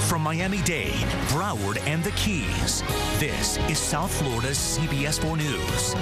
From Miami-Dade, Broward, and the Keys, this is South Florida's CBS4 News.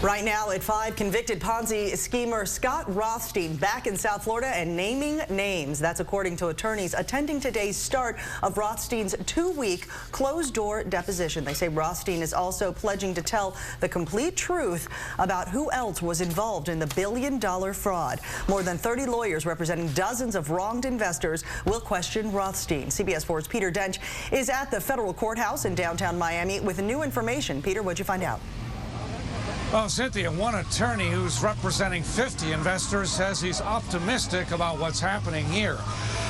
Right now at 5, convicted Ponzi schemer Scott Rothstein back in South Florida and naming names. That's according to attorneys attending today's start of Rothstein's 2-week closed-door deposition. They say Rothstein is also pledging to tell the complete truth about who else was involved in the billion-dollar fraud. More than 30 lawyers representing dozens of wronged investors will question Rothstein. CBS4's Peter Dench is at the federal courthouse in downtown Miami with new information. Peter, what'd you find out? Well, Cynthia, one attorney who's representing 50 investors says he's optimistic about what's happening here.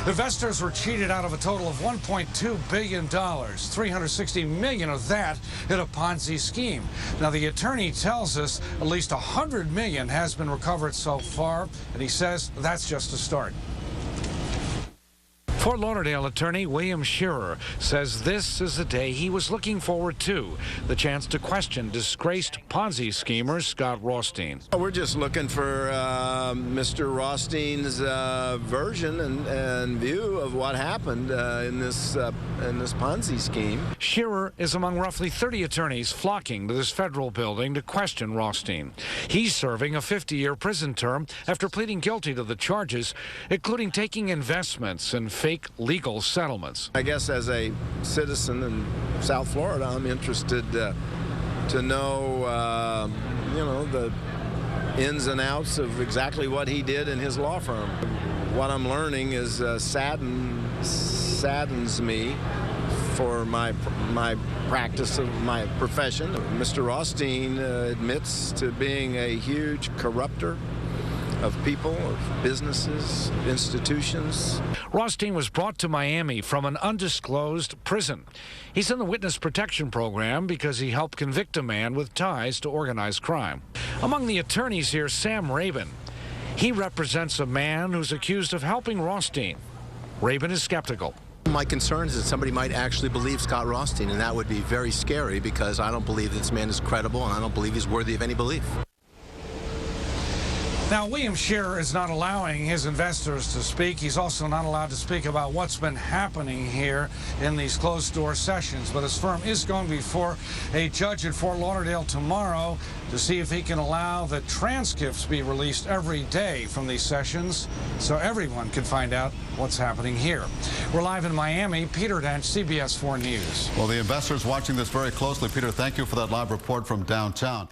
Investors were cheated out of a total of $1.2 billion. $360 million of that in a Ponzi scheme. Now, the attorney tells us at least $100 million has been recovered so far, and he says that's just a start. Fort Lauderdale attorney William Shearer says this is the day he was looking forward to, the chance to question disgraced Ponzi schemer Scott Rothstein. We're just looking for Mr. Rothstein's version and view of what happened in this Ponzi scheme. Shearer is among roughly 30 attorneys flocking to this federal building to question Rothstein. He's serving a 50-year prison term after pleading guilty to the charges, including taking investments in fake legal settlements. I guess as a citizen in South Florida, I'm interested to know, the ins and outs of exactly what he did in his law firm. What I'm learning is saddens me for my practice of my profession. Mr. Rothstein admits to being a huge corrupter of people, of businesses, institutions. Rothstein was brought to Miami from an undisclosed prison. He's in the witness protection program because he helped convict a man with ties to organized crime. Among the attorneys here, Sam Rabin. He represents a man who's accused of helping Rothstein. Rabin is skeptical. My concern is that somebody might actually believe Scott Rothstein, and that would be very scary because I don't believe this man is credible, and I don't believe he's worthy of any belief. Now, William Shearer is not allowing his investors to speak. He's also not allowed to speak about what's been happening here in these closed-door sessions. But his firm is going before a judge in Fort Lauderdale tomorrow to see if he can allow the transcripts be released every day from these sessions so everyone can find out what's happening here. We're live in Miami. Peter Dench, CBS4 News. Well, the investors watching this very closely. Peter, thank you for that live report from downtown.